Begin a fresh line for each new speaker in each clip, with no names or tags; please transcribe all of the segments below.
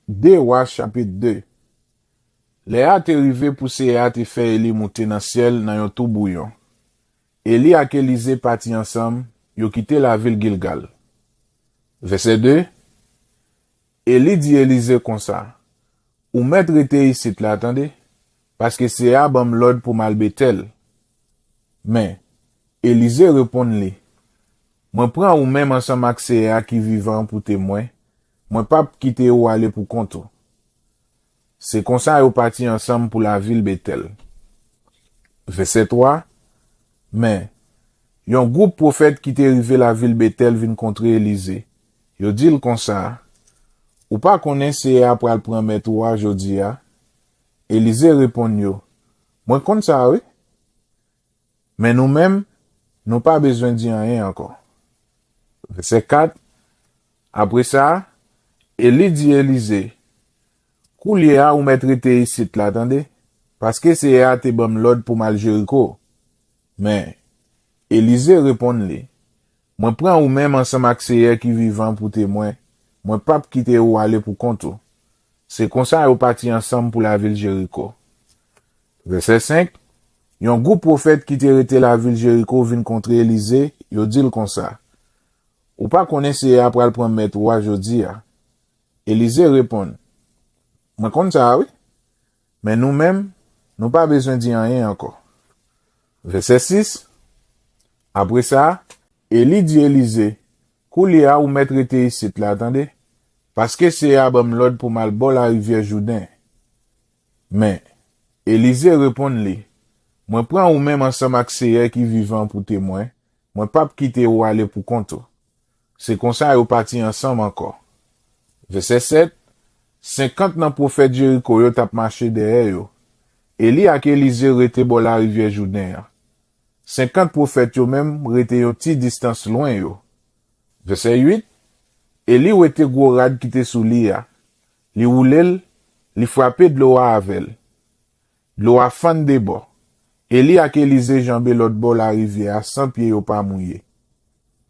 2 Rois chapitre 2. Léa te rive pour Séa te fait Eli monter dans ciel dans yon tout bouillon. Eli ak Élisée parti ensemble, yo quitté la ville Gilgal. Verset 2. Eli dit Élisée comme ça. Ou mettre été ici là, attendez, parce que Séa bam l'ordre pour mal Bethel. Mais, Élisée répond-li. Moi prends ou même ensemble avec Séa qui vivant pour témoin, moi pas quitter ou aller pour compte. C'est comme ça yo parti ensemble pour la ville Bethel. Verset 3. Mais, yon groupe prophète qui t'est arrivé la ville Bethel vin contre Élisée. Yo dit comme ça. Ou pas connaît Séa pour le promettre ou jodi a. Élisée répond yo. Moi comme ça oui. Mais nous-mêmes, nous pas besoin de dire rien encore. Verset 4. Après ça, Élie dit Élisée. Koulier ou mettre été ici là, attendez. Parce que c'est à te bam l'ordre pour mal Jéricho. Mais, Élisée répond-li. Moi prends ou même ensemble avec Séa qui vivant pour témoin. Moi pas quitter ou aller pour compte. C'est comme ça ou parti ensemble pour la ville Jéricho. Verset 5. Yon groupe prophète qui t'est arrêté la ville Jéricho vient contre Élisée, yo dit comme ça. Ou pas connaissez après le promettre ou jodi a. Élisée répond. Moi comme ça oui. Mais nous-mêmes, nous pas besoin de dire rien encore. Verset 6. Après ça, Élie dit Élisée, Koulia ou mettre été ici là, attendez. Parce que c'est abam l'ordre pour mal bol la rivière Jourdain. Mais, Élisée répond-li. Moi prends ou même ensemble avec Séa qui vivant pour témoin. Moi pas quitter ou aller pour compte. C'est comme ça yo parti ensemble encore. Verset 7. 50 nan prophète Jéricho yo tap marché derrière yo. Eli ak Élisée rete bo la rivière Jourdain. 50 prophètes yo même rete yo ti distance loin yo. Verset 8. Eli rete gros rad qui te sous li a. Li roulel, li frappé de l'eau avec. L'eau a fan de bo. Eli ak Élisée jambé l'autre bord la rivière sans pied yo pas mouillé.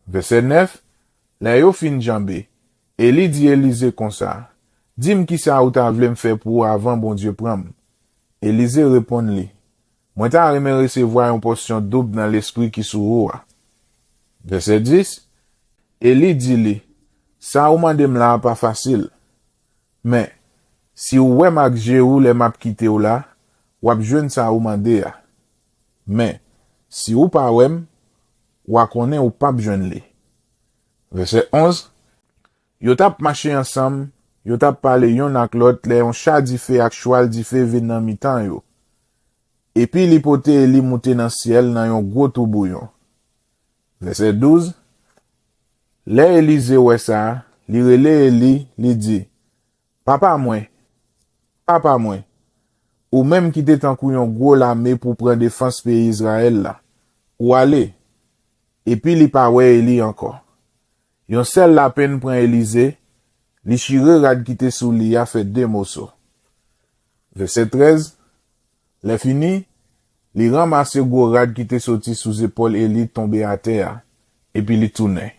Verset 9. La yo fin jambé. Eli dit Élisée comme ça. Dis-moi qui ça ou t'as voulu me faire pour avant bon Dieu prendre. Élisée répond-li. Moi t'as aimé recevoir une portion double dans l'esprit qui sous ou. Verset 10. Eli dit-li. Ça ou mandem là pas facile. Mais, si ou wè mak Jéhu le map kite ou la, wap jwen ça ou mande a. Mais, si ou pa wèm, wak konen ou pap jwen li. Verset 11. Yo tap marché ensemble, yo tap parlé yon ak l'autre, le yon chat di fe ak choual di fe vin nan mitan yo. Et puis li pote Eli monte dans ciel nan yon gros tout bouillon. Verset 12. Le Élisée wè ça, li rele Eli, li di, papa mwen, ou même qui t'est en couillon gros l'armée pour prendre défense pays Israël là, ou aller. Et puis li pa wè Eli encore. Yon sel la peine prend Élisée, li chire rad qui te sous li a fait 2 morceaux. Verset 13. Le fini, li ramasse gros rad qui te sorti sous épaule Eli tombé à terre, et puis li tourne.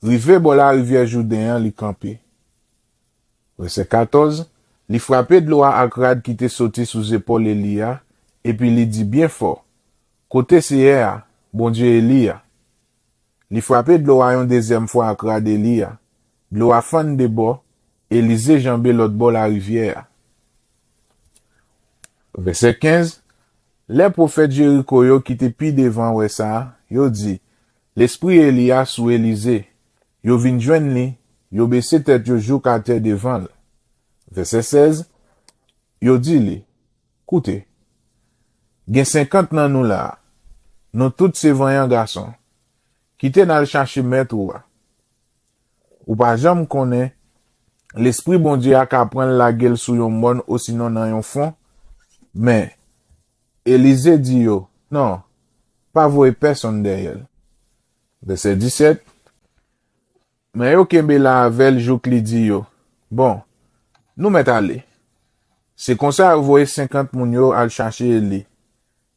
Rive bo la rivière Jourdain li campé. Verset 14. Li frappé de l'eau ak rad qui te sorti sous épaule Elia, et puis li dit bien fort. Côté Séa, bon Dieu Elia. Li frappé de l'eau yon deuxième fois ak rad Elia. De l'eau a fan de bo, Élisée jambé l'autre bord la rivière. Verset 15. Les prophètes Jéricho yo qui te pi devant ouais ça, yo dit, l'esprit Elia sous Élisée. Yo vin jwen li, yo baissé tête yo jouk à terre devant. Verset 16. Yo dit li, écoutez, gen 50 nan nous là, nous tous ces voyants garçons, qui te nan chercher maître ou pas jamais connaît, l'esprit bon Dieu a qu'à prendre la gueule sous yon moun ou sinon nan yon fond, mais, Élisée dit yo, non, pas voyer personne derrière. Verset 17. Mais yo kembe la avel jouk li di yo. Bon, nous met aller. C'est comme ça vous voyez 50 moun yo al chercher Eli.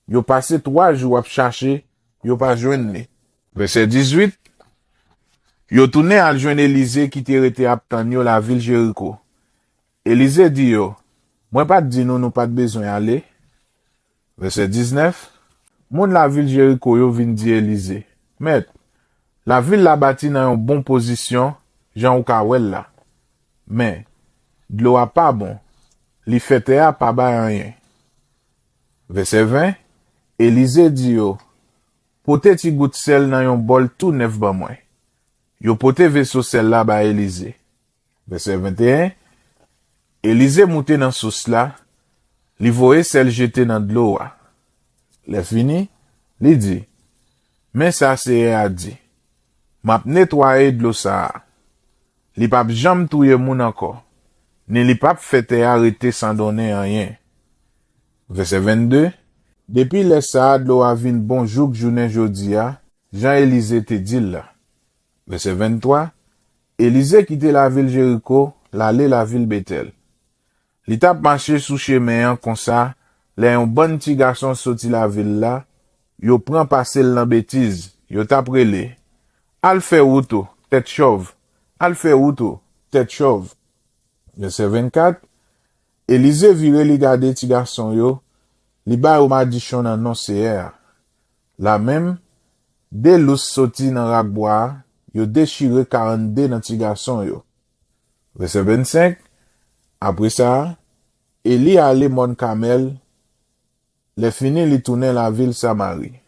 Yo passé 3 jours à chercher, yo pas joindre li. Verset 18. Yo tourné al joindre Élisée qui t'est rete aptan yo la ville Jéricho. Élisée dit yo, moi pas di nous pas de besoin aller. Verset 19. Moun la ville Jéricho yo vin di Élisée. Maître, la ville la bâti dans une bonne position, Jean ou ka wel là. Mais, de l'eau a pas bon. Li fete a pas ba rien. Verset 20. Élisée dit yo, pote ti gout sel nan yon bol tout neuf ba mwen. Yo pote vaisseau sel la ba Élisée. Verset 21. Élisée monte dans sauce là, li voye sel jeté dans de l'eau a. Le fini, li dit, mais ça c'est a dit, m'a nettoyé de l'eau ça. Li pap jam touye moun encore, ni li pap fete arrêter sans donner rien. Verset 22. Depuis le ça de l'eau a vin bonjour journée jodia, Jean-Élisée te dit là. Verset 23. Élisée quitte la ville Jéricho, l'aller la ville Bethel. Li tap marché sous chemin comme ça, les un bon petit garçon sorti la ville là, yo prend passer l'an bêtise, yo tap relé. Al fait outo, tête chauve. Al fait outo, tête chauve. Verset 24. Élisée vire li gade ti garçon yo, li ba ou madichon nan non seher. La même, de lous sorti nan rak bois, yo déchiré 42 nan ti garçon yo. Verset 25. Après ça, Élie allé mon camel, le fini li tourne la ville Samarie.